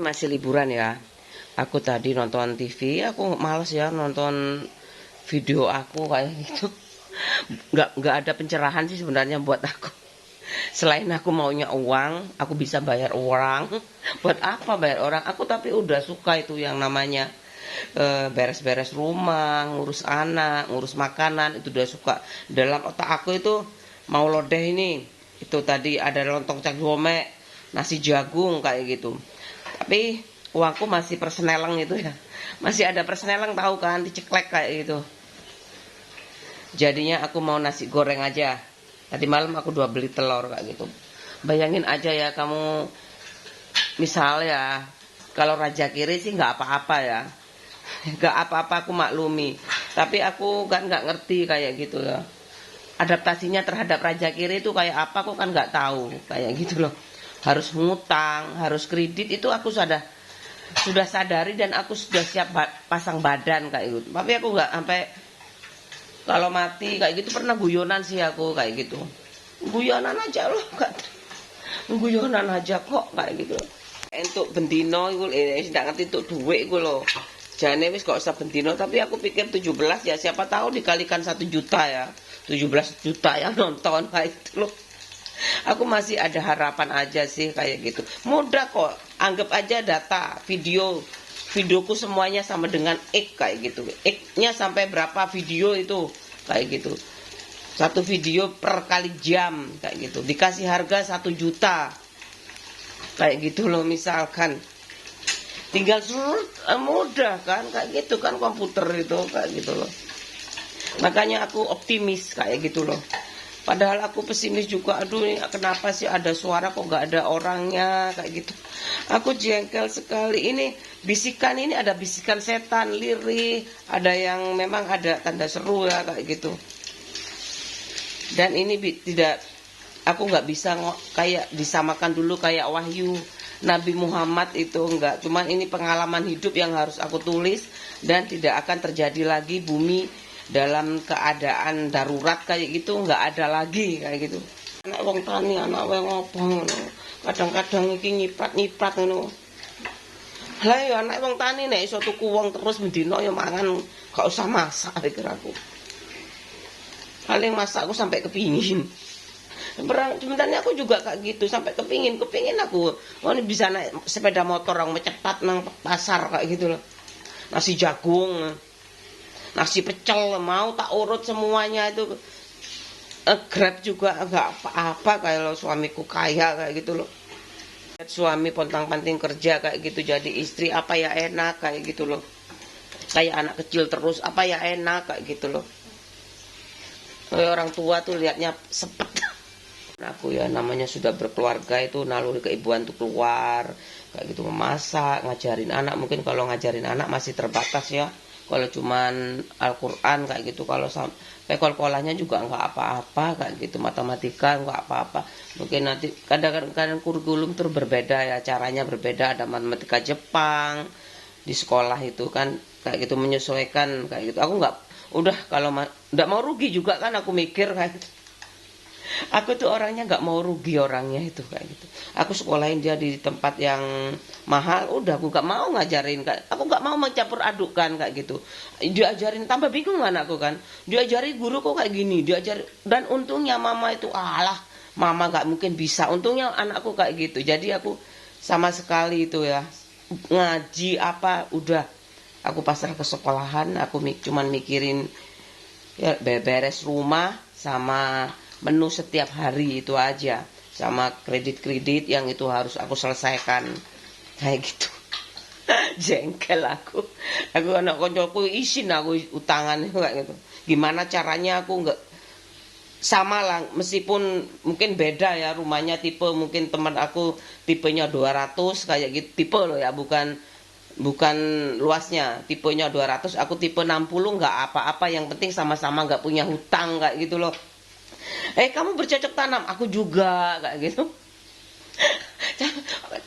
masih liburan ya. Aku tadi nonton TV, aku males ya nonton video aku kayak gitu. Nggak ada pencerahan sih sebenarnya buat aku. Selain aku maunya uang, aku bisa bayar orang. Buat apa bayar orang? Aku tapi udah suka itu yang namanya beres-beres rumah, ngurus anak, ngurus makanan, itu udah suka. Dalam otak aku itu mau lodeh ini. Itu tadi ada lontong cak gomek, nasi jagung kayak gitu. Tapi uangku masih persneleng itu ya. Masih ada persneleng, tahu kan, diceklek kayak gitu. Jadinya aku mau nasi goreng aja. Tadi malam aku beli telur kayak gitu. Bayangin aja ya kamu, misalnya kalau raja kiri sih nggak apa-apa ya. Nggak apa-apa, aku maklumi. Tapi aku kan nggak ngerti kayak gitu ya. Adaptasinya terhadap raja kiri itu kayak apa aku kan nggak tahu kayak gitu loh. Harus ngutang, harus kredit, itu aku sudah sadari dan aku sudah siap pasang badan kayak gitu. Tapi aku nggak sampai kalau mati kayak gitu. Pernah guyonan sih aku kayak gitu. Guyonan aja loh, guyonan aja kok kayak gitu. Untuk bendino iku tidak ngerti untuk duit iku loh. Jane wis kok usah bendino, tapi aku pikir 17 ya, siapa tahu dikalikan 1 juta ya. 17 juta yang nonton kayak gitu loh. Aku masih ada harapan aja sih kayak gitu. Mudah kok, anggap aja data videoku semuanya sama dengan X kayak gitu. X-nya sampai berapa video itu kayak gitu. Satu video per kali jam kayak gitu. Dikasih harga 1 juta kayak gitu loh misalkan. Tinggal mudah kan kayak gitu kan, komputer itu kayak gitu loh. Makanya aku optimis kayak gitu loh. Padahal aku pesimis juga. Aduh, ini kenapa sih ada suara kok nggak ada orangnya kayak gitu. Aku jengkel sekali. Ini bisikan, ini ada bisikan setan, lirih, ada yang memang ada tanda seru ya kayak gitu. Dan ini tidak, aku nggak bisa kayak disamakan dulu kayak wahyu Nabi Muhammad itu enggak. Cuman ini pengalaman hidup yang harus aku tulis dan tidak akan terjadi lagi bumi dalam keadaan darurat kayak gitu, nggak ada lagi kayak gitu. Anak wong tani, anak wong ngobong ngono. Kadang-kadang iki nyiprat ngono. Lah ya anak wong tani nek iso tuku wong terus mendino ya mangan, gak usah masak pikir aku. Paling masak aku sampai kepingin. Sebenarnya aku juga kayak gitu, sampai kepingin aku. Oh, ini bisa naik sepeda motor orang mecepat nang pasar kayak gitu loh. Nasi jagung, nasi pecel mau tak urut semuanya itu. Grab juga enggak apa-apa kalau suamiku kaya kayak gitu loh. Suami pontang-panting kerja kayak gitu, jadi istri apa ya enak kayak gitu loh. Kayak anak kecil terus apa ya enak kayak gitu loh. Kayak orang tua tuh liatnya sepet. Aku ya namanya sudah berkeluarga itu naluri keibuan tuh keluar kayak gitu, memasak, ngajarin anak. Mungkin kalau ngajarin anak masih terbatas ya. Kalau cuman Al-Quran kayak gitu, kalau sampai kol-kolannya juga nggak apa-apa kayak gitu, matematika nggak apa-apa. Mungkin nanti kadang-kadang kurikulum tuh berbeda ya, caranya berbeda, ada matematika Jepang di sekolah itu kan kayak gitu, menyesuaikan kayak gitu. Aku nggak, udah kalau nggak mau rugi juga kan, aku mikir kayak gitu. Aku tuh orangnya nggak mau rugi orangnya itu kayak gitu. Aku sekolahin dia di tempat yang mahal, udah aku nggak mau ngajarin, aku nggak mau mencampur adukkan kayak gitu. Diajarin tambah bingung anakku kan. Diajari guru kok kayak gini, diajari, dan untungnya mama itu alah, mama nggak mungkin bisa. Untungnya anakku kayak gitu. Jadi aku sama sekali itu ya ngaji apa udah aku pasrah ke sekolahan. Aku cuman mikirin ya beres rumah sama menu setiap hari itu aja, sama kredit-kredit yang itu harus aku selesaikan kayak gitu. Jengkel aku anak koncoku isin aku utangan kayak gitu. Gimana caranya aku nggak sama lah, meskipun mungkin beda ya rumahnya, tipe mungkin teman aku tipenya 200 kayak gitu, tipe loh ya, bukan luasnya, tipenya 200, aku tipe 60, nggak apa-apa, yang penting sama-sama nggak punya hutang kayak gitu loh. Kamu bercocok tanam, aku juga kayak gitu.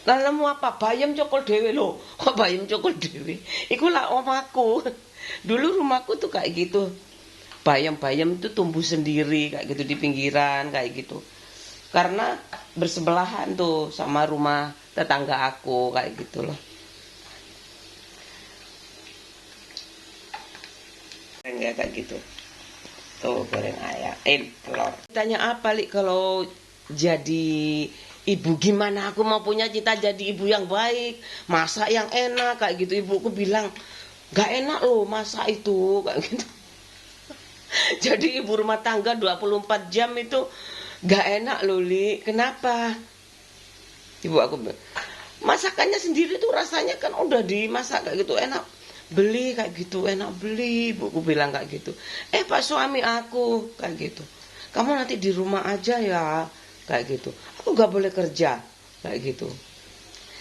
Tanammu apa? Bayam cokol dewe loh. Kok bayam cokol dewe? Iku lah omaku. Dulu rumahku tuh kayak gitu. Bayam-bayam itu tumbuh sendiri kayak gitu di pinggiran kayak gitu. Karena bersebelahan tuh sama rumah tetangga aku kayak gitu loh. ya kayak gitu. Tuh goreng ayam, telur. Tanya apa Li kalau jadi ibu, gimana aku mau punya cita jadi ibu yang baik, masak yang enak kayak gitu. Ibuku bilang gak enak loh masak itu kayak gitu. Jadi ibu rumah tangga 24 jam itu gak enak loh Li. Kenapa? Ibu aku bilang, masakannya sendiri tuh rasanya kan udah dimasak kayak gitu, enak beli kayak gitu, enak beli. Ibuku bilang kayak gitu. Pak suami aku kayak gitu, kamu nanti di rumah aja ya kayak gitu, aku gak boleh kerja kayak gitu.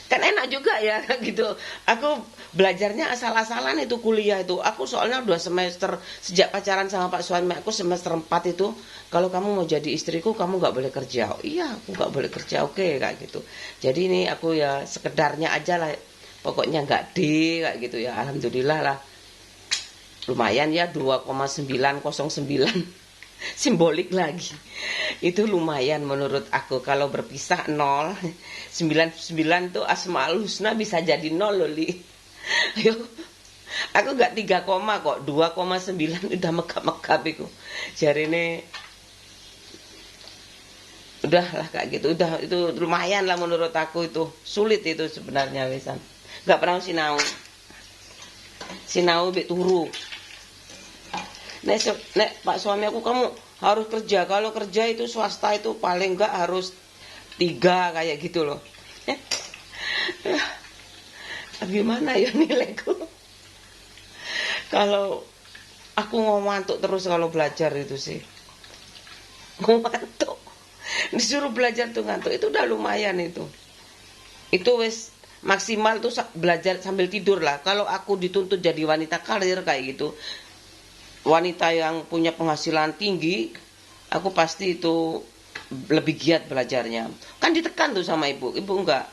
Kan enak juga ya gitu. Aku belajarnya asal-asalan itu kuliah itu. Aku soalnya 2 semester sejak pacaran sama Pak suami aku, semester 4 itu, kalau kamu mau jadi istriku kamu gak boleh kerja. Oh, iya aku gak boleh kerja, oke kayak gitu. Jadi ini aku ya sekedarnya aja lah, pokoknya gak D kayak gitu ya. Alhamdulillah lah, lumayan ya 2,909. Simbolik lagi. Itu lumayan menurut aku. Kalau berpisah 0, 99 tuh Asmaul Husna bisa jadi 0 loh Li. Ayo. Aku gak 3, kok 2,9 udah megap-megap itu. Jari ini udah lah kayak gitu. Udah itu lumayan lah menurut aku. Itu sulit itu sebenarnya wisan. Gak pernah sinau. Sinau bik turu. Nek Pak suami aku, kamu harus kerja. Kalau kerja itu swasta itu paling enggak harus 3 kayak gitu loh. Gimana ya nilaiku? Kalau aku ngantuk terus kalau belajar itu sih. Ngantuk. Disuruh belajar tuh ngantuk. Itu udah lumayan itu. Itu wes maksimal tuh belajar sambil tidur lah. Kalau aku dituntut jadi wanita karir kayak gitu, wanita yang punya penghasilan tinggi, aku pasti itu lebih giat belajarnya. Kan ditekan tuh sama ibu enggak.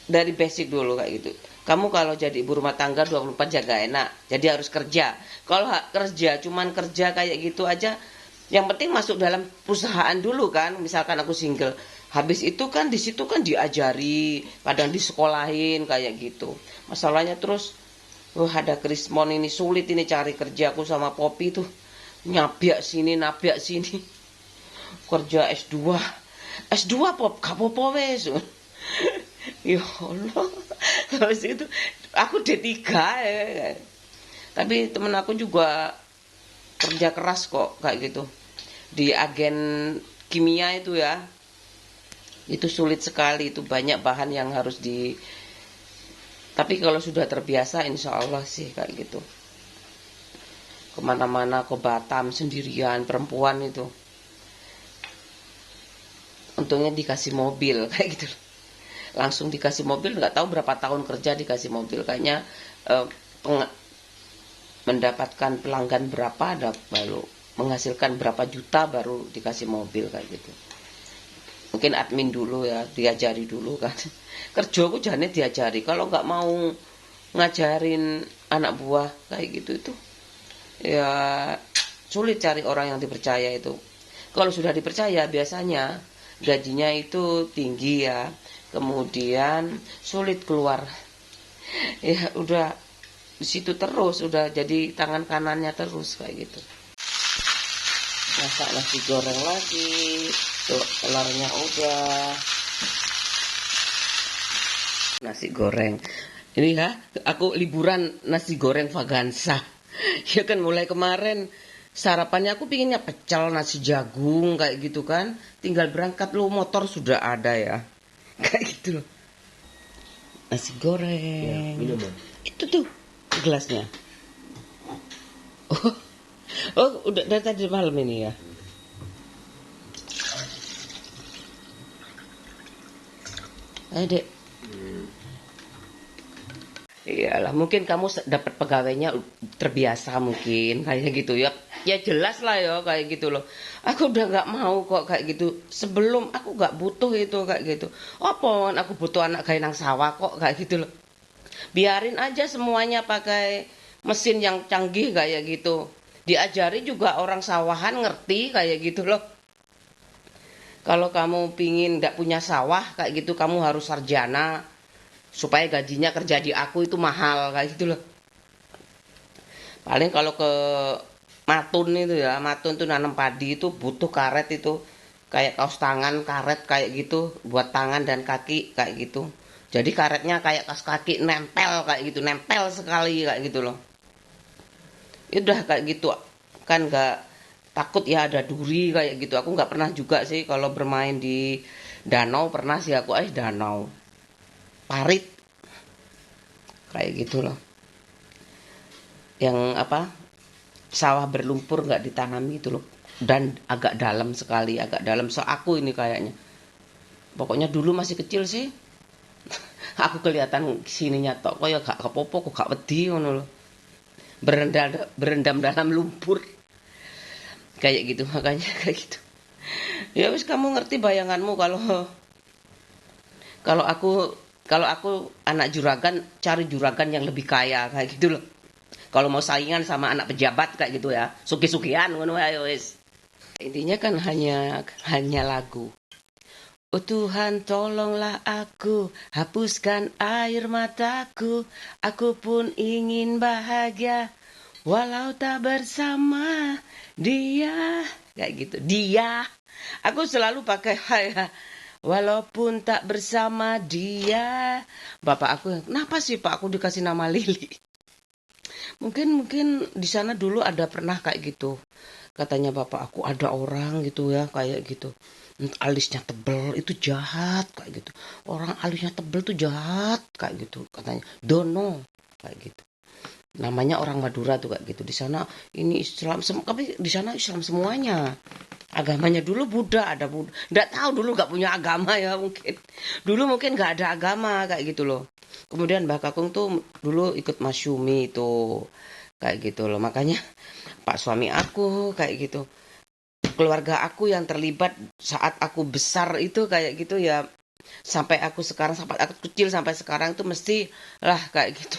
Dari basic dulu kayak gitu. Kamu kalau jadi ibu rumah tangga 24 jaga enak, jadi harus kerja. Kalau kerja, cuman kerja kayak gitu aja, yang penting masuk dalam perusahaan dulu kan. Misalkan aku single, habis itu kan di situ kan diajari, kadang disekolahin kayak gitu. Masalahnya terus, ada Krismon ini sulit ini cari kerja. Aku sama Popi tuh nabyak sini kerja S2 Pop kapopo wes. Ya Allah. Habis itu aku D3 ya. Tapi temen aku juga kerja keras kok kayak gitu di agen kimia itu ya. Itu sulit sekali, itu banyak bahan yang harus tapi kalau sudah terbiasa insya Allah sih kayak gitu. Kemana-mana, ke Batam sendirian, perempuan itu. Untungnya dikasih mobil kayak gitu. Langsung dikasih mobil, nggak tahu berapa tahun kerja dikasih mobil. Kayaknya mendapatkan pelanggan berapa, ada baru menghasilkan berapa juta baru dikasih mobil kayak gitu. Mungkin admin dulu ya, diajari dulu kan. Kerjaku jane diajari. Kalau nggak mau ngajarin anak buah kayak gitu itu, ya sulit cari orang yang dipercaya itu. Kalau sudah dipercaya biasanya gajinya itu tinggi ya. Kemudian sulit keluar. Ya udah di situ terus, udah jadi tangan kanannya terus kayak gitu. Masak nasi goreng lagi. Tuh, telurnya udah. Nasi goreng. Ini ya, aku liburan nasi goreng Vagansa. Ya kan mulai kemarin sarapannya aku pinginnya pecel nasi jagung kayak gitu kan. Tinggal berangkat lo motor sudah ada ya. Kayak gitu loh. Nasi goreng. Ya, minuman. Itu tuh gelasnya. Oh, udah dari tadi malam ini ya. Ayo dek. Iyalah, mungkin kamu dapat pegawainya terbiasa mungkin kayak gitu ya. Ya jelas lah ya kayak gitu loh. Aku udah nggak mau kok kayak gitu. Sebelum aku nggak butuh itu kayak gitu. Apa aku butuh anak gawe nang sawah kok kayak gitu loh. Biarin aja semuanya pakai mesin yang canggih kayak gitu. Diajari juga orang sawahan ngerti kayak gitu loh. Kalau kamu pingin nggak punya sawah kayak gitu, kamu harus sarjana supaya gajinya kerja di aku itu mahal kayak gitu loh. Paling kalau ke Matun itu ya, Matun tuh nanam padi itu butuh karet itu. Kayak kaos tangan, karet kayak gitu, buat tangan dan kaki kayak gitu. Jadi karetnya kayak kaos kaki nempel kayak gitu, nempel sekali kayak gitu loh. Ya udah kayak gitu. Kan nggak takut ya ada duri kayak gitu. Aku nggak pernah juga sih kalau bermain di danau, pernah sih aku danau. Parit kayak gitu loh. Yang apa? Sawah berlumpur nggak ditanami itu loh. Dan agak dalam sekali, agak dalam. So aku ini kayaknya. Pokoknya dulu masih kecil sih. Aku kelihatan sininya tok koyo gak kepopo kok gak wedi ngono lho. Berendam dalam lumpur kayak gitu makanya kayak gitu. Ya wis kamu ngerti bayanganmu kalau kalau aku kalau aku anak juragan cari juragan yang lebih kaya kayak gitu loh. Kalau mau saingan sama anak pejabat kayak gitu ya. Suki-sukian ngono ayo wis. Intinya kan hanya lagu. Oh Tuhan tolonglah aku, hapuskan air mataku, aku pun ingin bahagia, walau tak bersama dia. Kayak gitu, dia. Aku selalu pakai ya. Walaupun tak bersama dia. Bapak aku, kenapa sih Pak aku dikasih nama Lili? Mungkin di sana dulu ada pernah kayak gitu. Katanya bapak aku ada orang gitu ya kayak gitu. Alisnya tebel itu jahat kayak gitu. Orang alisnya tebel tuh jahat kayak gitu katanya. Dono kayak gitu. Namanya orang Madura tuh kayak gitu. Di sana ini Islam, tapi di sana Islam semuanya. Agamanya dulu Buddha, ada Buddha. Nggak tahu dulu nggak punya agama ya mungkin. Dulu mungkin nggak ada agama kayak gitu loh. Kemudian Mbak Kakung tuh dulu ikut Masyumi itu kayak gitu loh. Makanya Pak suami aku kayak gitu. Keluarga aku yang terlibat saat aku besar itu kayak gitu ya. Sampai aku sekarang, sampai aku kecil sampai sekarang itu mesti lah kayak gitu.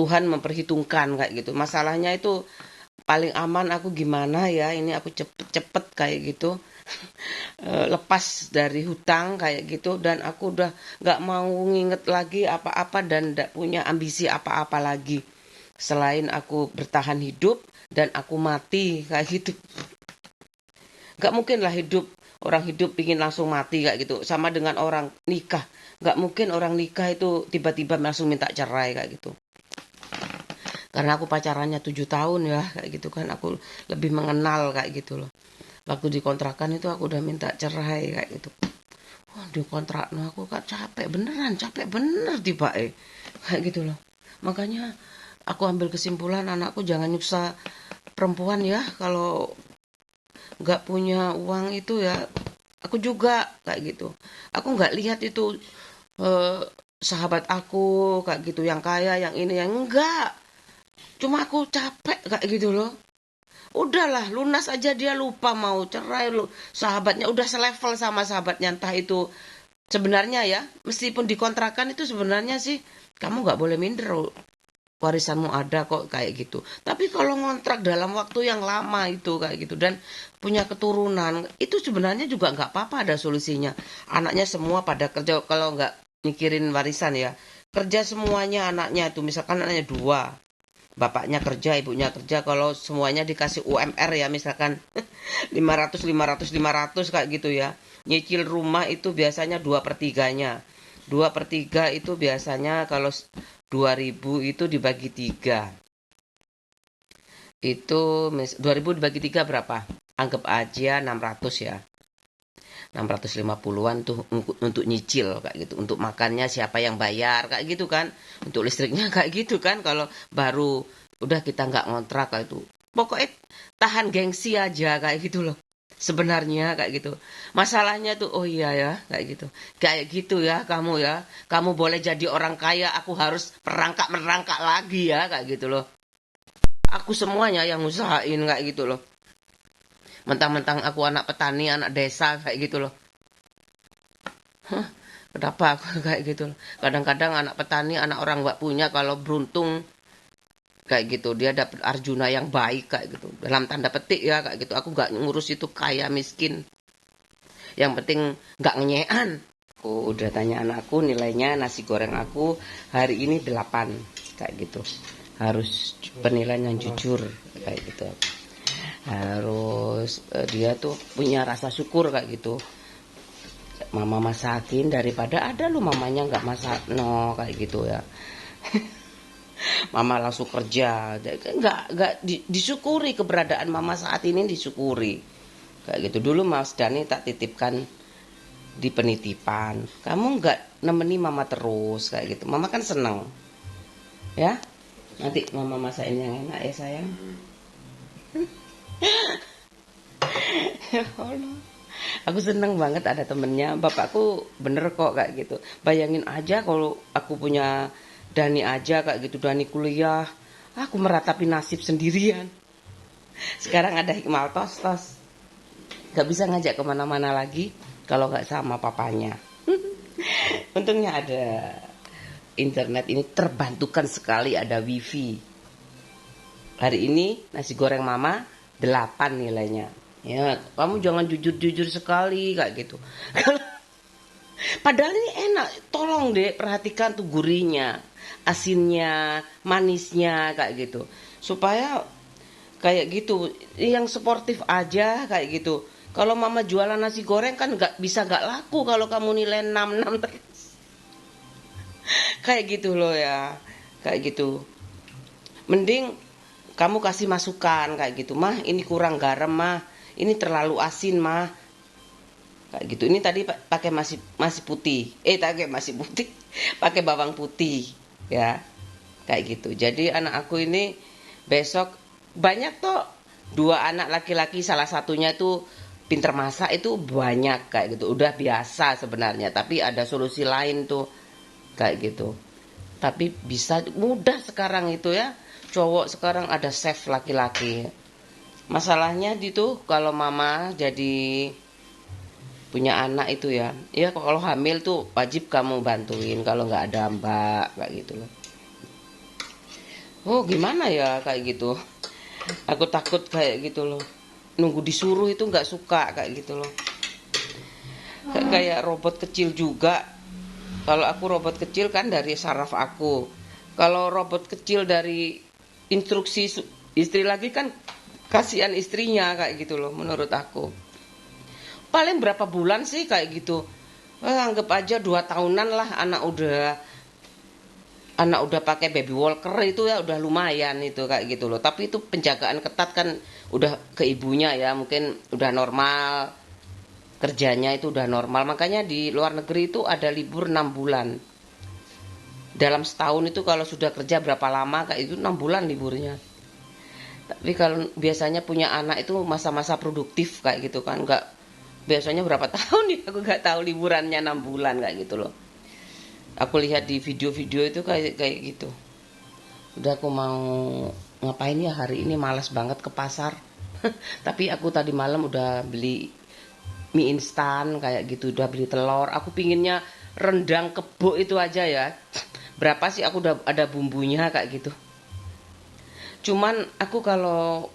Tuhan memperhitungkan kayak gitu. Masalahnya itu paling aman aku gimana ya, ini aku cepet-cepet kayak gitu. Lepas dari hutang kayak gitu dan aku udah gak mau nginget lagi apa-apa dan gak punya ambisi apa-apa lagi selain aku bertahan hidup dan aku mati kayak gitu. Gak mungkin lah hidup, orang hidup ingin langsung mati kayak gitu, sama dengan orang nikah. Gak mungkin orang nikah itu tiba-tiba langsung minta cerai kayak gitu. Karena aku pacarannya 7 tahun ya kayak gitu kan, aku lebih mengenal kayak gitu loh. Waktu dikontrakan itu aku udah minta cerai kayak gitu. Wah, di kontrak no aku kan capek beneran, capek bener tiba kayak gitu loh. Makanya aku ambil kesimpulan anakku jangan nyiksa perempuan ya, kalau nggak punya uang itu ya aku juga kayak gitu. Aku nggak lihat itu eh, sahabat aku kayak gitu yang kaya yang ini yang enggak, cuma aku capek kayak gitu loh. Udahlah lunas aja, dia lupa mau cerai lu, sahabatnya udah selevel sama sahabatnya entah itu. Sebenarnya ya meskipun dikontrakan itu sebenarnya sih kamu nggak boleh minder, warisanmu ada kok kayak gitu. Tapi kalau ngontrak dalam waktu yang lama itu kayak gitu dan punya keturunan itu sebenarnya juga nggak apa-apa, ada solusinya. Anaknya semua pada kerja, kalau nggak mikirin warisan ya kerja semuanya anaknya itu, misalkan anaknya dua, bapaknya kerja ibunya kerja, kalau semuanya dikasih UMR ya misalkan 500 500 500 kayak gitu ya, nyicil rumah itu biasanya 2/3-nya. 2/3 itu biasanya kalau 2000 itu dibagi 3. Itu 2000 dibagi 3 berapa? Anggap aja 600 ya. 650-an tuh untuk nyicil kayak gitu. Untuk makannya siapa yang bayar kayak gitu kan. Untuk listriknya kayak gitu kan. Kalau baru udah kita nggak ngontrak kayak itu. Pokoknya tahan gengsi aja kayak gitu loh. Sebenarnya kayak gitu. Masalahnya tuh oh iya ya kayak gitu. Kayak gitu ya kamu ya. Kamu boleh jadi orang kaya, aku harus merangkak lagi ya kayak gitu loh. Aku semuanya yang usahain kayak gitu loh. Mentang-mentang aku anak petani, anak desa kayak gitu loh. Kenapa aku kayak gitu loh. Kadang-kadang anak petani, anak orang nggak punya, kalau beruntung kayak gitu dia dapat Arjuna yang baik kayak gitu. Dalam tanda petik ya kayak gitu. Aku nggak ngurus itu kaya miskin. Yang penting nggak ngenyean. Aku udah tanya anakku nilainya nasi goreng aku hari ini 8 kayak gitu. harus penilaian yang jujur kayak gitu. Harus dia tuh punya rasa syukur kayak gitu. Mama masakin daripada ada lu mamanya nggak masak, no kayak gitu ya. Mama langsung kerja, nggak disyukuri keberadaan mama saat ini, disyukuri kayak gitu. Dulu Mas Dani tak titipkan di penitipan, kamu nggak nemeni mama terus kayak gitu. Mama kan seneng ya, nanti mama masakin yang enak ya sayang. Ya Allah, aku seneng banget ada temennya. Bapakku bener kok kayak gitu. Bayangin aja kalau aku punya Dani aja kayak gitu, Dani kuliah, aku meratapi nasib sendirian. Sekarang ada Hikmal tos-tos, gak bisa ngajak kemana-mana lagi kalau gak sama papanya. Untungnya ada internet ini, terbantukan sekali ada wifi. Hari ini nasi goreng mama 8 nilainya. Ya, kamu jangan jujur-jujur sekali kayak gitu. Padahal ini enak, tolong deh perhatikan tuh gurihnya, asinnya, manisnya kayak gitu. Supaya kayak gitu, yang sportif aja kayak gitu. Kalau mama jualan nasi goreng kan nggak laku kalau kamu nilai 6 terus. Kayak gitu loh ya, kayak gitu. Mending kamu kasih masukan kayak gitu, mah ini kurang garam mah, ini terlalu asin mah, kayak gitu. Ini tadi pakai masih putih, pakai masih putih, pakai bawang putih ya, kayak gitu. Jadi anak aku ini besok banyak toh, 2 anak laki-laki, salah satunya itu pinter masak, itu banyak kayak gitu. Udah biasa sebenarnya, tapi ada solusi lain tuh kayak gitu. Tapi bisa mudah sekarang itu ya, cowok sekarang ada chef laki-laki. Masalahnya gitu kalau mama jadi punya anak itu ya, ya kalau hamil tuh wajib kamu bantuin kalau nggak ada mbak kayak gitu loh. Oh gimana ya kayak gitu, aku takut kayak gitu loh, nunggu disuruh itu nggak suka kayak gitu loh. Kayak robot kecil juga. Kalau aku robot kecil kan dari saraf aku, kalau robot kecil dari instruksi istri lagi kan kasihan istrinya kayak gitu loh menurut aku. Paling berapa bulan sih kayak gitu, anggap aja 2 tahunan lah, anak udah pakai baby walker itu ya udah lumayan itu kayak gitu loh. Tapi itu penjagaan ketat kan, udah ke ibunya ya, mungkin udah normal kerjanya, itu udah normal. Makanya di luar negeri itu ada libur 6 bulan dalam setahun. Itu kalau sudah kerja berapa lama kayak itu 6 bulan liburnya. Tapi kalau biasanya punya anak itu masa-masa produktif kayak gitu kan, nggak biasanya berapa tahun ya, aku nggak tahu, liburannya 6 bulan kayak gitu loh. Aku lihat di video-video itu kayak kayak gitu. Udah aku mau ngapain ya hari ini, malas banget ke pasar. Tapi aku tadi malam udah beli mie instan kayak gitu, udah beli telur. Aku pinginnya rendang kebo itu aja ya. Berapa sih aku udah ada bumbunya kayak gitu. Cuman aku kalau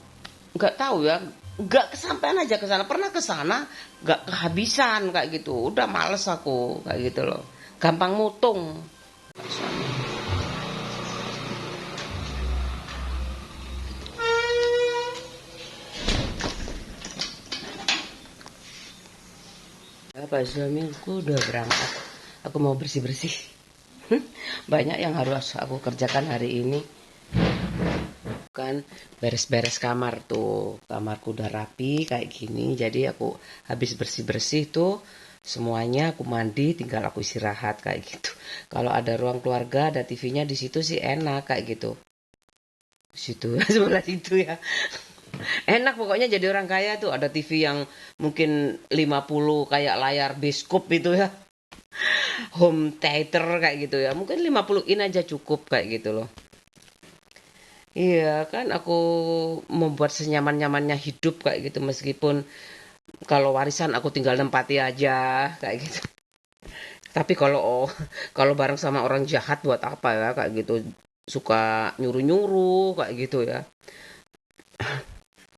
nggak tahu ya, nggak kesampaian aja ke sana. Pernah ke sana nggak kehabisan kayak gitu. Udah males aku kayak gitu loh. Gampang mutung. Pak suamiku udah berangkat. Aku mau bersih-bersih. Banyak yang harus aku kerjakan hari ini. Kan beres-beres kamar tuh. Kamarku udah rapi kayak gini. Jadi aku habis bersih-bersih tuh semuanya, aku mandi, tinggal aku istirahat kayak gitu. Kalau ada ruang keluarga, ada TV-nya di situ sih enak kayak gitu. Di situ sebelah situ ya. Enak pokoknya jadi orang kaya tuh, ada TV yang mungkin 50 kayak layar bioskop itu ya. Home theater kayak gitu ya. Mungkin 50 in aja cukup kayak gitu loh. Iya kan, aku membuat senyaman-nyamannya hidup kayak gitu, meskipun kalau warisan aku tinggal nempati aja kayak gitu. Tapi kalau bareng sama orang jahat buat apa ya kayak gitu. Suka nyuruh-nyuruh kayak gitu ya.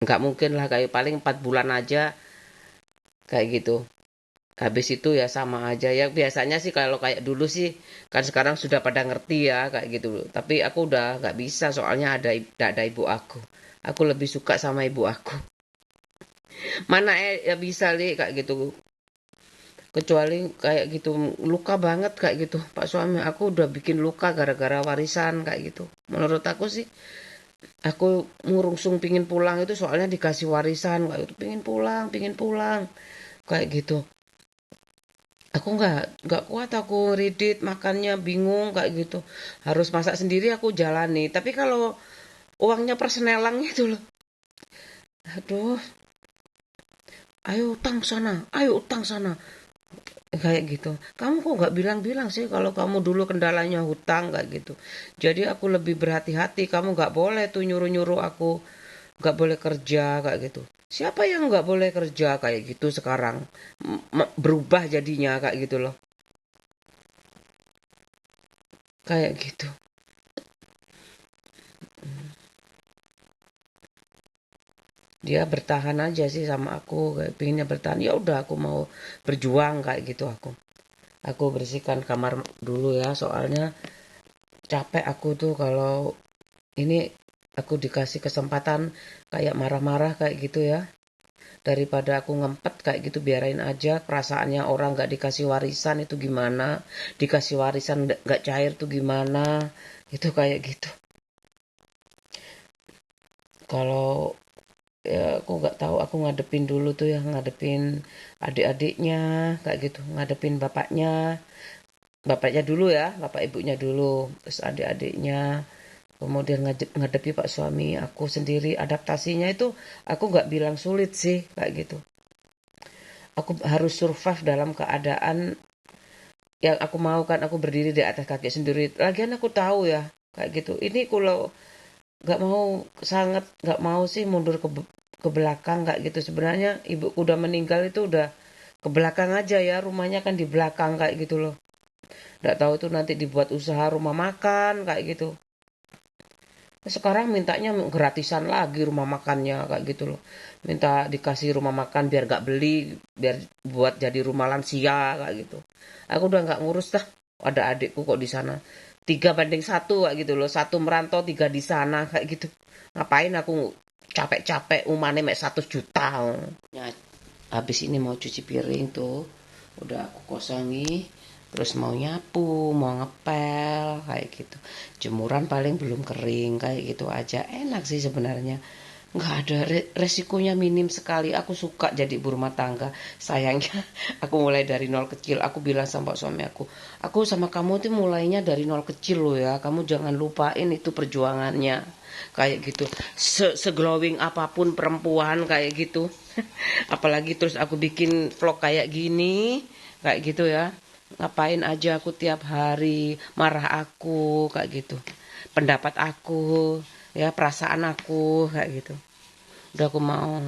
Nggak mungkin lah, kayak paling 4 bulan aja kayak gitu. Habis itu ya sama aja ya, biasanya sih kalau kayak dulu sih kan sekarang sudah pada ngerti ya kayak gitu, tapi aku udah nggak bisa soalnya ada ibu aku lebih suka sama ibu aku. Mana ya bisa li kayak gitu, kecuali kayak gitu luka banget kayak gitu pak suami aku udah bikin luka gara-gara warisan kayak gitu. Menurut aku sih, aku ngurungsung pingin pulang itu soalnya dikasih warisan kayak gitu, pingin pulang kayak gitu. Aku nggak kuat, aku ridit makannya bingung kayak gitu, harus masak sendiri aku jalani. Tapi kalau uangnya persenelang itu loh, aduh, ayo utang sana kayak gitu. Kamu kok nggak bilang-bilang sih kalau kamu dulu kendalanya hutang kayak gitu. Jadi aku lebih berhati-hati, kamu nggak boleh tuh nyuruh-nyuruh aku nggak boleh kerja kayak gitu. Siapa yang nggak boleh kerja kayak gitu sekarang? Berubah jadinya kayak gitu loh, kayak gitu. Dia bertahan aja sih sama aku, kayak pinginnya bertahan. Ya udah aku mau berjuang kayak gitu aku bersihkan kamar dulu ya, soalnya capek aku tuh kalau ini aku dikasih kesempatan kayak marah-marah kayak gitu ya, daripada aku ngempet kayak gitu. Biarin aja perasaannya orang nggak dikasih warisan itu gimana, dikasih warisan nggak cair tuh gimana, itu kayak gitu. Kalau ya aku nggak tahu, aku ngadepin dulu tuh ya, ngadepin adik-adiknya kayak gitu, ngadepin bapaknya dulu ya, bapak ibunya dulu, terus adik-adiknya, kemudian ngadepi pak suami aku sendiri. Adaptasinya itu aku nggak bilang sulit sih kayak gitu. Aku harus survive dalam keadaan yang aku mau, kan aku berdiri di atas kaki sendiri. Lagian aku tahu ya kayak gitu, ini kalau nggak mau, sangat nggak mau sih mundur ke belakang kayak gitu. Sebenarnya ibuku udah meninggal itu udah ke belakang aja ya, rumahnya kan di belakang kayak gitu loh. Nggak tahu tuh nanti dibuat usaha rumah makan kayak gitu. Sekarang mintanya gratisan lagi rumah makannya kayak gitu loh. Minta dikasih rumah makan biar gak beli, biar buat jadi rumah lansia kayak gitu. Aku udah nggak ngurus dah. Ada adikku kok di sana. 3 banding 1 kayak gitu loh. 1 merantau, 3 di sana kayak gitu. Ngapain aku capek-capek umane mek 1 juta. Ya, habis ini mau cuci piring tuh. Udah aku kosongi. Terus mau nyapu, mau ngepel kayak gitu. Jemuran paling belum kering kayak gitu aja. Enak sih sebenarnya. Nggak ada resikonya, minim sekali. Aku suka jadi ibu rumah tangga. Sayangnya aku mulai dari nol kecil. Aku bilang sama suami aku sama kamu tuh mulainya dari nol kecil loh ya. Kamu jangan lupain itu perjuangannya. Kayak gitu. Seglowing apapun perempuan kayak gitu. Apalagi terus aku bikin vlog kayak gini. Kayak gitu ya. Ngapain aja aku tiap hari marah aku kayak gitu. Pendapat aku, ya perasaan aku kayak gitu. Udah aku mau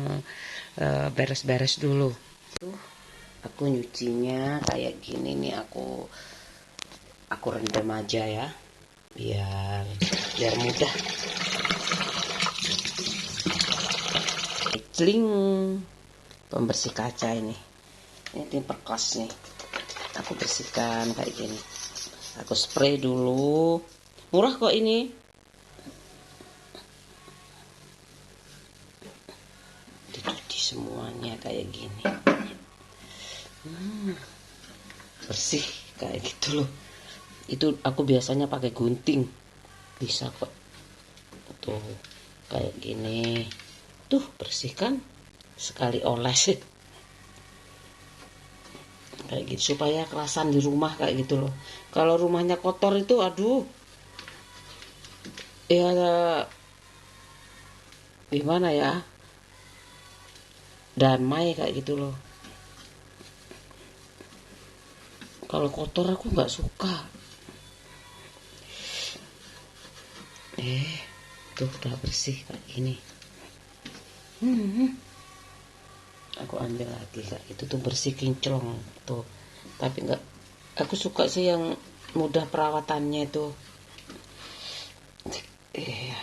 beres-beres dulu. Tuh, aku nyucinya kayak gini nih, aku rendam aja ya. Biar mudah. Celing, pembersih kaca ini. Ini tim perkos nih. Aku bersihkan kayak gini. Aku spray dulu. Murah kok ini. Dicuci semuanya kayak gini. Bersih kayak gitu loh. Itu aku biasanya pakai gunting. Bisa kok. Tuh, kayak gini. Tuh, bersihkan. Sekali oles sih. Kayak gitu supaya kerasan di rumah kayak gitu loh. Kalau rumahnya kotor itu aduh. Ya gimana ya? Damai kayak gitu loh. Kalau kotor aku nggak suka. Tuh udah bersih kayak gini. Aku ambil lagi kayak itu tuh bersih kinclong tuh. Tapi nggak, aku suka sih yang mudah perawatannya itu. Iya.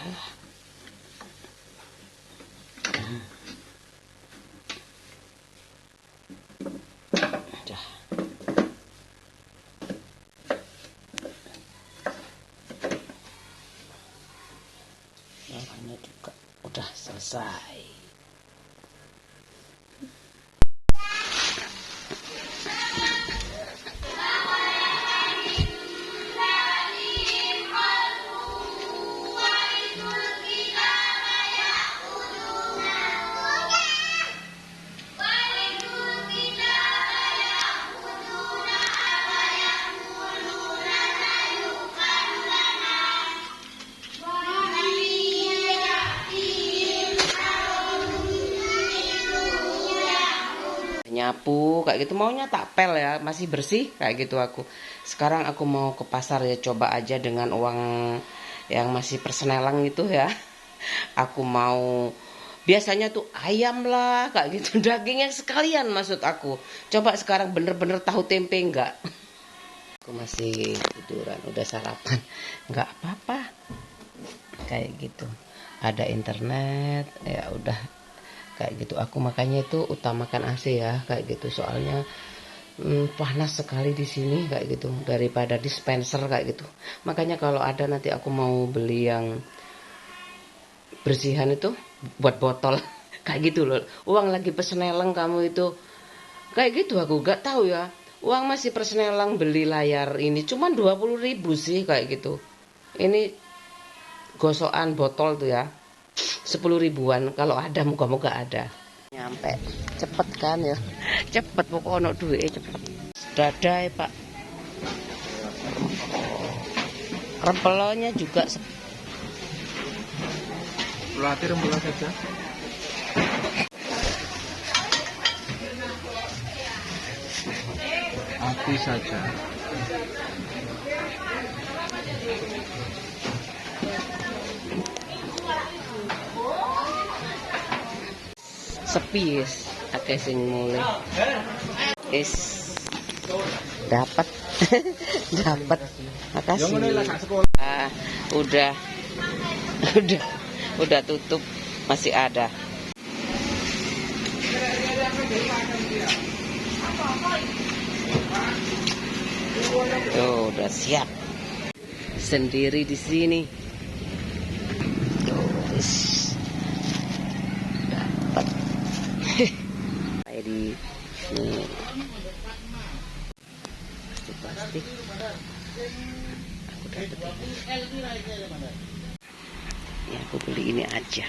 Udah. selesai. Nyapu kayak gitu, maunya tak pel ya, masih bersih kayak gitu aku. Sekarang aku mau ke pasar ya, coba aja dengan uang yang masih persenelang itu ya. Aku mau, biasanya tuh ayam lah kayak gitu, dagingnya sekalian maksud aku. Coba sekarang bener-bener tahu tempe enggak. Aku masih tiduran, udah sarapan, nggak apa-apa kayak gitu. Ada internet ya udah kayak gitu. Aku makanya itu utamakan AC ya kayak gitu, soalnya panas sekali di sini kayak gitu, daripada dispenser kayak gitu. Makanya kalau ada nanti aku mau beli yang bersihan itu buat botol kayak gitu loh. Uang lagi perseneleng kamu itu kayak gitu, aku gak tahu ya. Uang masih persenelang beli layar ini cuman 20.000 sih kayak gitu. Ini gosokan botol tuh ya 10 ribuan, kalau ada moga-moga ada. Nyampe cepet kan ya, cepet pokoknya duit cepet. Dadai pak, rempelonya juga Pelatih rembulan saja. Api saja. sepi yes, akeh sing mulai is dapat dapat. Makasih. Udah udah udah tutup, masih ada. Tuh udah siap sendiri di sini. Dapat. Kayak di nih plastik. Aku dapat ini. Ya aku beli ini aja.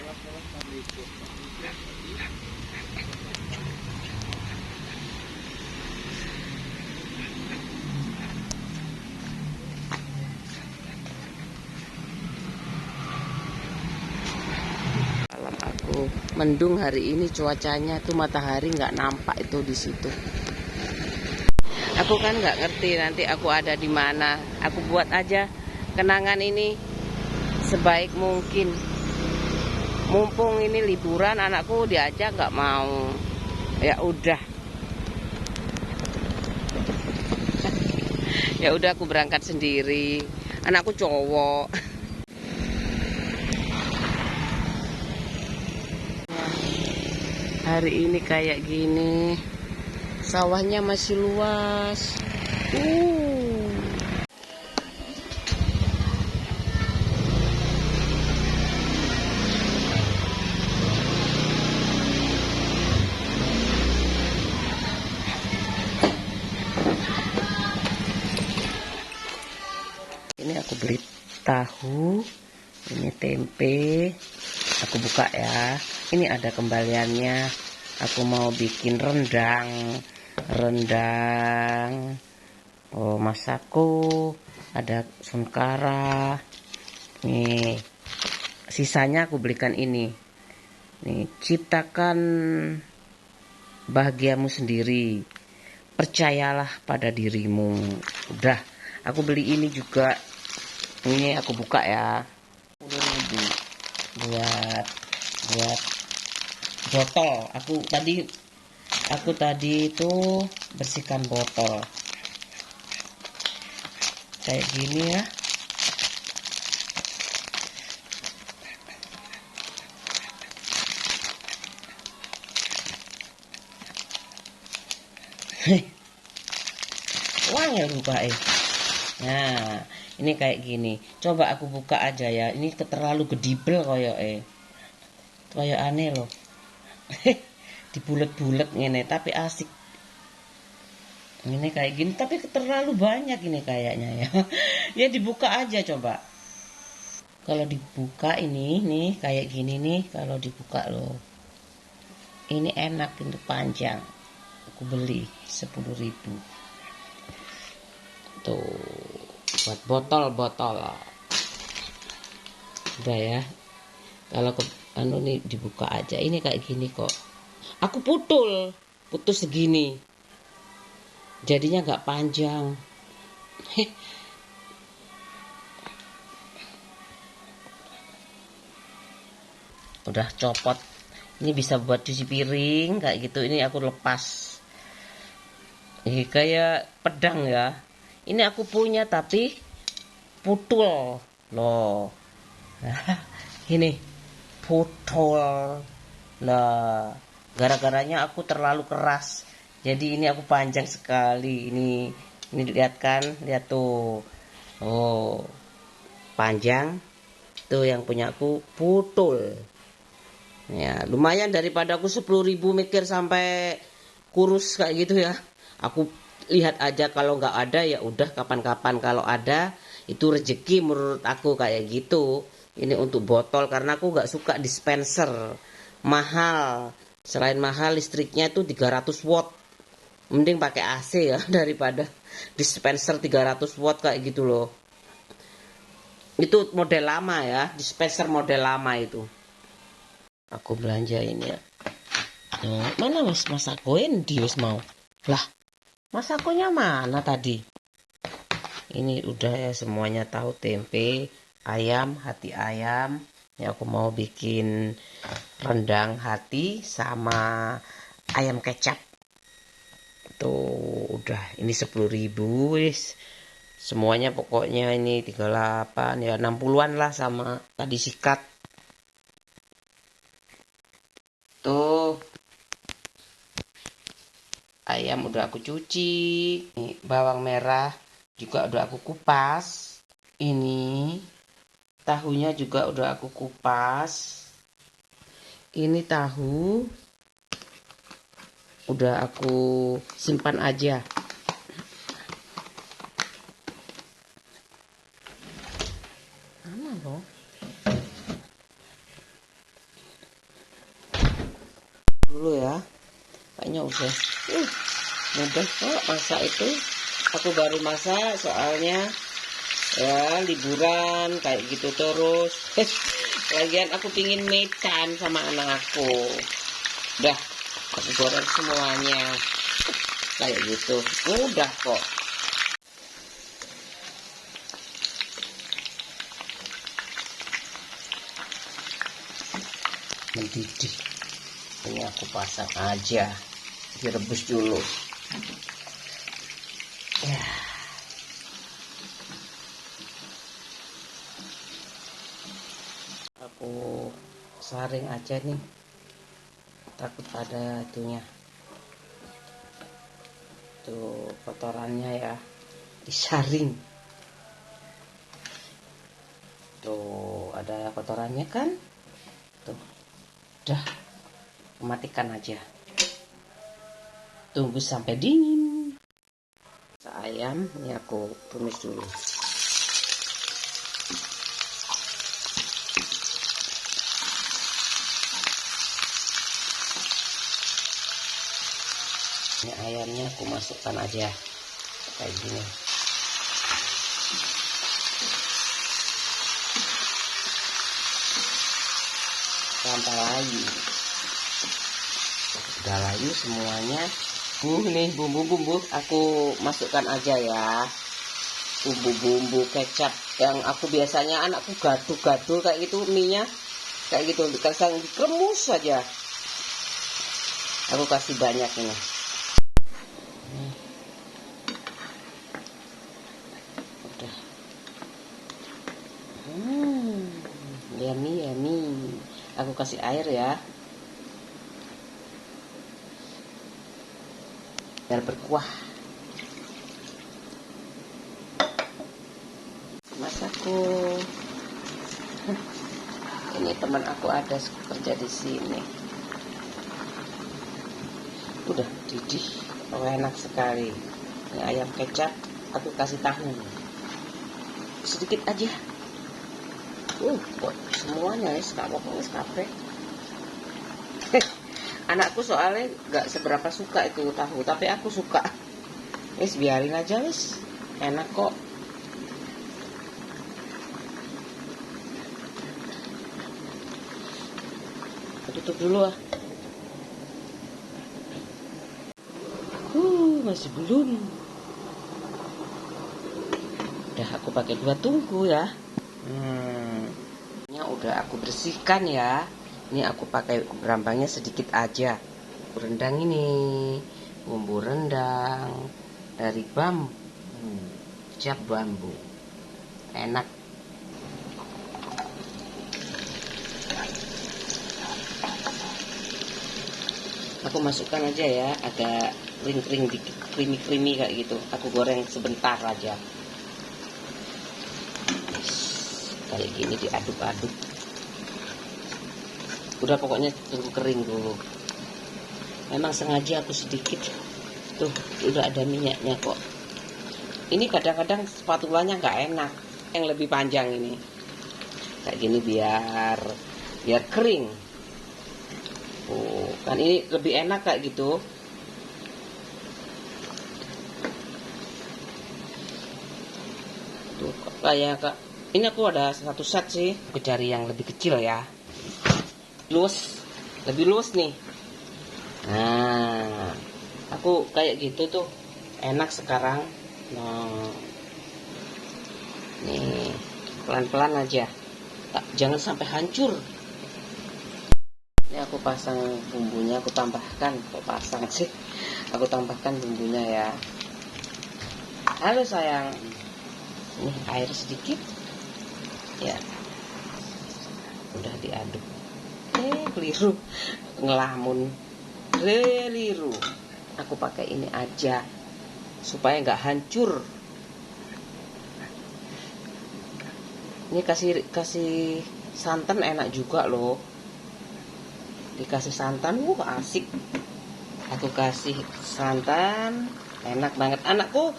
Malam aku mendung hari ini, cuacanya tuh matahari nggak nampak itu di situ. Aku kan nggak ngerti nanti aku ada di mana. Aku buat aja kenangan ini sebaik mungkin. Mumpung ini liburan, anakku diajak nggak mau. Ya udah. Ya udah aku berangkat sendiri. Anakku cowok. Hari ini kayak gini. Sawahnya masih luas. Ini aku beli tahu, ini tempe, aku buka ya. Ini ada kembaliannya. Aku mau bikin rendang. Oh, masako, ada sunkara. Nih, sisanya aku belikan ini. Nih, ciptakan bahagiamu sendiri. Percayalah pada dirimu. Udah, aku beli ini juga. Ini aku buka ya. 10.000 buat botol. Aku tadi itu bersihkan botol. Kayak gini ya. Wah ya lupa Nah, ini kayak gini. Coba aku buka aja ya. Ini terlalu gedibel koyo Kayak aneh loh. Dibulet-bulet ngene tapi asik. Ini kayak gini tapi terlalu banyak ini kayaknya ya. Ya dibuka aja coba. Kalau dibuka ini nih kayak gini nih kalau dibuka loh. Ini enak ini panjang. Aku beli 10.000. Tuh buat botol-botol. Udah ya. Kalau nih dibuka aja. Ini kayak gini kok. Aku putus segini. Jadinya nggak panjang. Udah copot. Ini bisa buat cuci piring kayak gitu. Ini aku lepas. Ini kayak pedang ya. Ini aku punya tapi putul loh. Ini putul. Lah, gara-garanya aku terlalu keras. Jadi ini aku panjang sekali. Ini lihat kan? Lihat tuh. Oh, panjang. Tuh yang punya aku putul. Ya, lumayan daripada aku 10.000 mikir sampai kurus kayak gitu ya. Aku lihat aja kalau nggak ada ya udah kapan-kapan, kalau ada itu rezeki menurut aku kayak gitu. Ini untuk botol karena aku nggak suka dispenser. Mahal. Selain mahal listriknya itu 300 watt. Mending pakai AC ya daripada dispenser 300 watt kayak gitu loh. Itu model lama ya, dispenser model lama itu. Aku belanja ini ya. Mana mas Masakoin Dios mau? Lah, Masakonya mana tadi? Ini udah ya semuanya tahu, tempe, ayam, hati ayam. Ya aku mau bikin rendang hati sama ayam kecap. Tuh udah ini 10.000 wis. Semuanya pokoknya ini 38 ya 60-an lah sama tadi sikat. Tuh ayam udah aku cuci, ini bawang merah juga udah aku kupas, ini tahunya juga udah aku kupas, ini tahu udah aku simpan aja. Mana loh? Dulu ya, kayaknya udah. Mudah kok masak itu. Aku baru masak soalnya ya liburan kayak gitu terus. Lagian aku pingin mecan sama anak aku. Udah aku goreng semuanya kayak gitu. Mudah kok. Mendidih. Ini aku pasang aja. Direbus dulu. Ya. Aku saring aja nih. Takut ada itunya. Tuh kotorannya ya. Disaring. Tuh ada kotorannya kan? Tuh. Udah. Matikan aja. Tunggu sampai dingin. Ayam ini aku tumis dulu. Ini ayamnya aku masukkan aja kayak gini. Sampai layu. Udah layu semuanya. Nih bumbu-bumbu aku masukkan aja ya. Bumbu-bumbu kecap yang aku biasanya anakku gaduh-gaduh kayak gitu mie-nya. Kayak gitu dikasih dikremus saja. Aku kasih banyak ini. Udah. Yummy yummy. Aku kasih air ya. Biar berkuah. Masakku. Ini Ini teman aku ada kerja di sini. Udah didih, enak sekali. Ini ayam kecap, aku kasih tahu sedikit aja. Kok semuanya ya, pokoknya kabeh. Anakku soalnya nggak seberapa suka itu tahu, tapi aku suka. Wis biarin aja wis, enak kok. Tutup dulu ah. Masih belum. Udah aku pakai 2 tungku ya. Ini udah aku bersihkan ya. Ini aku pakai berambangnya sedikit aja. Rendang ini bumbu rendang dari bambu, cap bambu, enak. Aku masukkan aja ya, agak kering-kering dikit, krimi-krimi kayak gitu. Aku goreng sebentar aja. Kayak gini diaduk-aduk. Udah pokoknya tunggu kering dulu. Memang sengaja aku sedikit. Tuh, udah ada minyaknya kok. Ini kadang-kadang spatulanya nggak enak. Yang lebih panjang ini. Kayak gini biar kering. Kan ini lebih enak kayak gitu. Tuh, kayak kak. Ini aku ada 1 set sih. Aku cari yang lebih kecil ya. Lebih luas nih. Nah, aku kayak gitu tuh enak sekarang. Nah, nih pelan-pelan aja. Jangan sampai hancur. Ini aku pasang bumbunya, aku tambahkan. Kok pasang sih? Aku tambahkan bumbunya ya. Halo sayang. Ini air sedikit. Ya. Udah diaduk. Keliru. Ngelamun. Keliru. Aku pakai ini aja supaya nggak hancur. Ini kasih santan enak juga loh. Dikasih santan, asik. Aku kasih santan, enak banget. Anakku,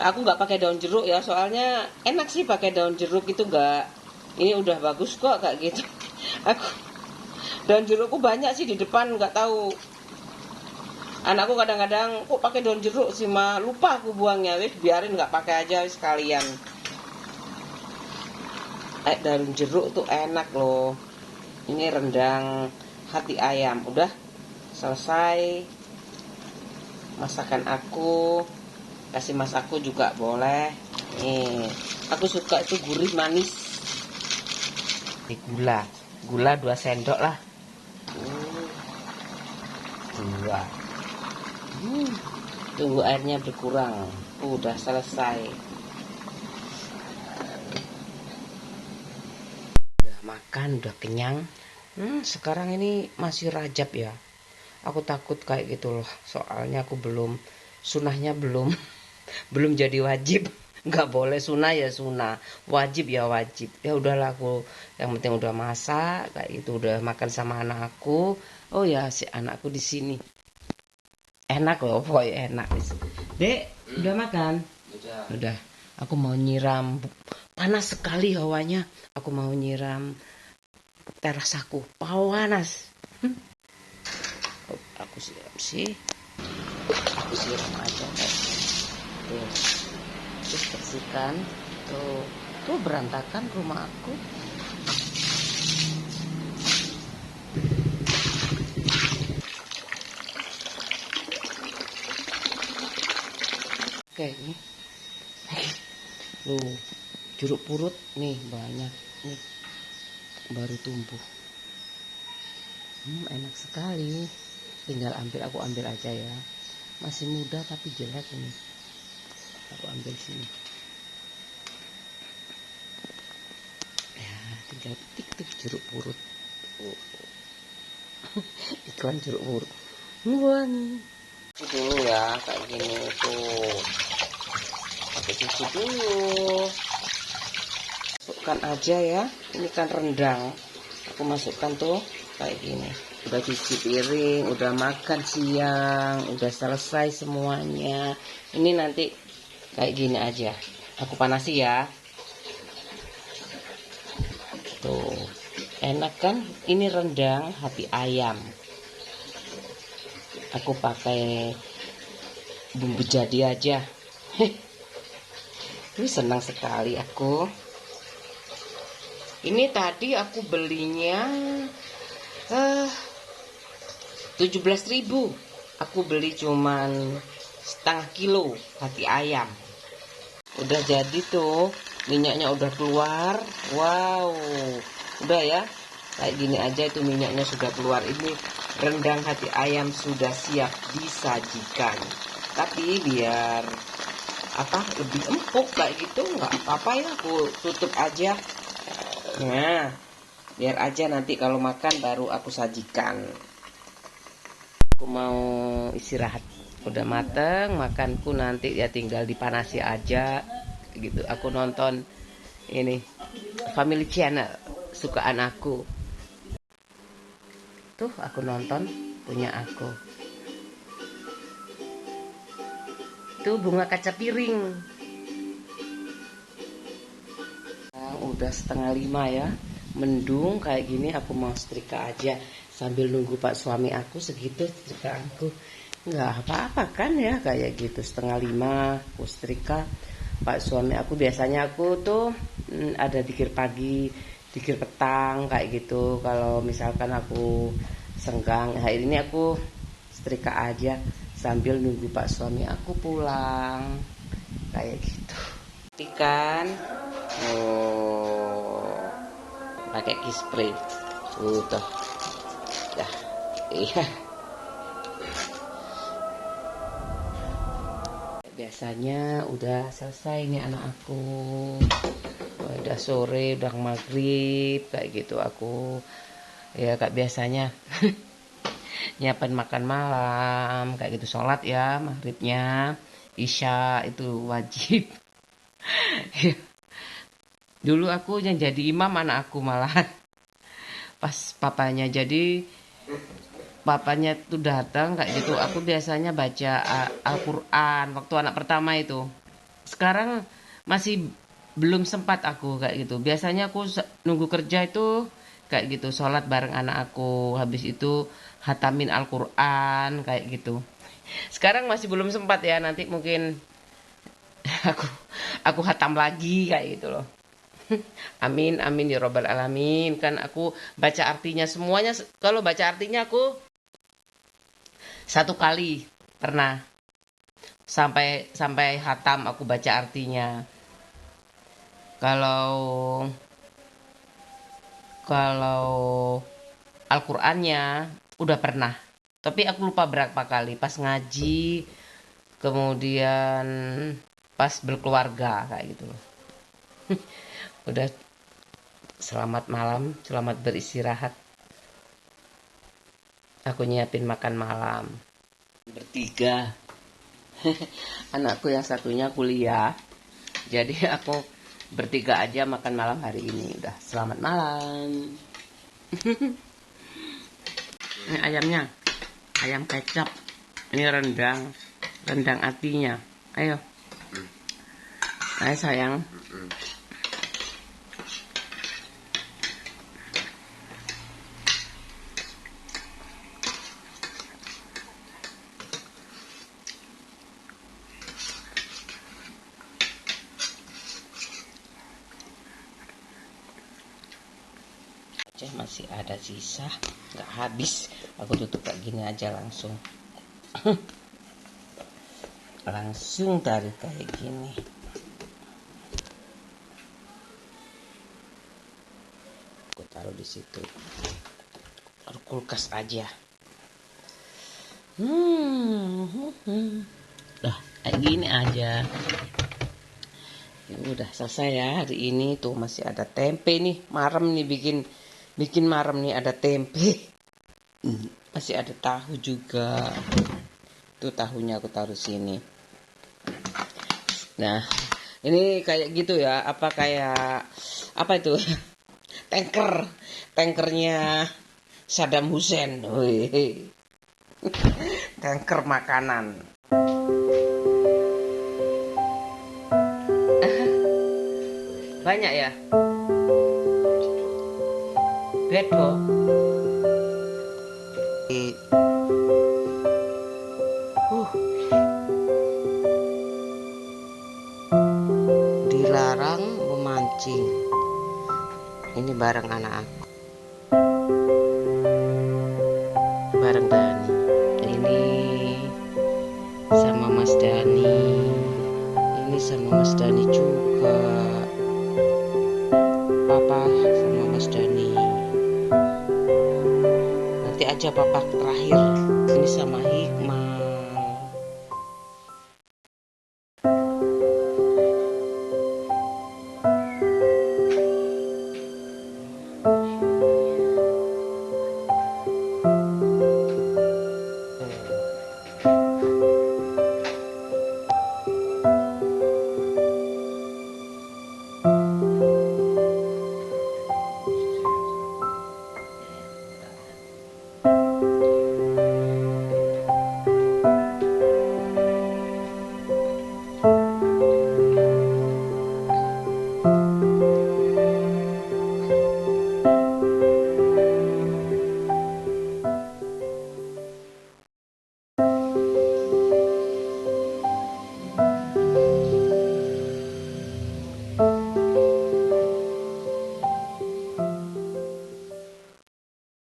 aku nggak pakai daun jeruk ya, soalnya enak sih pakai daun jeruk itu nggak. Ini udah bagus kok kayak gitu. Aku daun jerukku banyak sih di depan, nggak tahu. Anakku kadang-kadang kok pakai daun jeruk sih, mah lupa aku buangnya. Wis biarin, nggak pakai aja sekalian. Daun jeruk tuh enak loh. Ini rendang hati ayam. Udah selesai masakan aku. Kasih mas aku juga boleh. Nih, aku suka itu gurih manis. Ini gula 2 sendok lah. 2. Tunggu airnya berkurang. Udah selesai. Udah makan, udah kenyang. Sekarang ini masih Rajab ya. Aku takut kayak gitu loh. Soalnya aku sunahnya belum jadi wajib. Nggak boleh sunah ya sunah, wajib ya wajib. Ya udahlah, aku yang penting udah masak kayak gitu, udah makan sama anak aku. Oh ya, si anakku di sini. Enak loh, pokoknya enak. Dek, udah makan? Udah. Aku mau nyiram. Panas sekali hawanya. Aku mau nyiram teras aku. Panas. Aku siram sih. Aku siram aja. Terus bersihkan. Tuh berantakan rumah aku. Oke, ini. Loh, jeruk purut nih banyak nih. Baru tumbuh. Enak sekali. Tinggal aku ambil aja ya. Masih muda tapi jelek ini. Aku ambil sini. Ya, tinggal petik tuh jeruk purut. Iklan jeruk purut. Wangi. Dulu ya, kayak gini tuh. Pakai susu dulu. Masukkan aja ya. Ini kan rendang. aku masukkan tuh kayak gini. Udah cuci piring, udah makan siang, udah selesai semuanya. Ini nanti kayak gini aja. Aku panasi ya. Tuh, enak kan? Ini rendang hati ayam. Aku pakai bumbu jadi aja. Ini senang sekali aku. Ini tadi aku belinya 17.000. Aku beli cuman setengah kilo hati ayam. Udah jadi tuh, minyaknya udah keluar. Wow, udah ya, kayak gini aja itu minyaknya sudah keluar. Ini rendang hati ayam sudah siap disajikan. Tapi biar lebih empuk kayak gitu nggak apa-apa ya, aku tutup aja. Nah, biar aja nanti kalau makan baru aku sajikan. Aku mau istirahat. Udah mateng, makanku nanti ya tinggal dipanasi aja gitu. Aku nonton ini Family Channel sukaan aku. Tuh aku nonton punya aku. Tuh bunga kaca piring. Udah 4:30 ya. Mendung kayak gini, aku mau setrika aja sambil nunggu Pak suami aku segitu setrikaanku. Nggak apa-apa kan ya, kayak gitu 4:30 aku setrika. Pak suami aku biasanya aku tuh ada dikir pagi, dikir petang kayak gitu. Kalau misalkan aku senggang, hari ini aku setrika aja sambil nunggu Pak suami aku pulang kayak gitu. Ikan, oh, pakai key spray, tuh, dah, iya. Biasanya udah selesai nih anak aku, udah sore, udah maghrib kayak gitu aku, ya kayak biasanya nyiapin makan malam kayak gitu, sholat ya maghribnya, isya itu wajib. Dulu aku yang jadi imam anak aku malah pas papanya tuh datang kayak gitu, aku biasanya baca Al-Quran waktu anak pertama itu. Sekarang masih belum sempat aku kayak gitu. Biasanya aku nunggu kerja itu kayak gitu, sholat bareng anak aku, habis itu hatamin Al-Quran kayak gitu. Sekarang masih belum sempat ya, nanti mungkin aku hatam lagi kayak gitu loh. Amin amin ya robbal alamin. Kan aku baca artinya semuanya. Kalau baca artinya aku 1 kali pernah sampai hatam aku baca artinya. Kalau Al-Qur'annya udah pernah. Tapi aku lupa berapa kali pas ngaji, kemudian pas berkeluarga kayak gitu loh. Udah, selamat malam, selamat beristirahat. Aku nyiapin makan malam. Bertiga. Anakku yang satunya kuliah. Jadi aku bertiga aja makan malam hari ini. Udah, selamat malam. Ini ayamnya. Ayam kecap. Ini rendang atinya. Ayo. Ayo sayang. Masih ada sisa, nggak habis. Aku tutup kayak gini aja langsung. Langsung dari kayak gini. Aku taruh di situ. Taruh kulkas aja. Udah kayak gini aja. Ya udah selesai ya hari ini. Tuh masih ada tempe nih, marem nih, bikin marem nih, ada tempe. Masih ada tahu juga. Tuh tahunya aku taruh sini. Nah, ini kayak gitu ya, kayak apa itu? tankernya Saddam Hussein. Wih. Tanker makanan. Banyak ya? Bedo. Dilarang memancing. Ini bareng anak aku. Bareng Dani. Ini sama Mas Dani. Ini sama Mas Dani juga. Papa sama Mas Dani. Nanti aja papa terakhir. Ini sama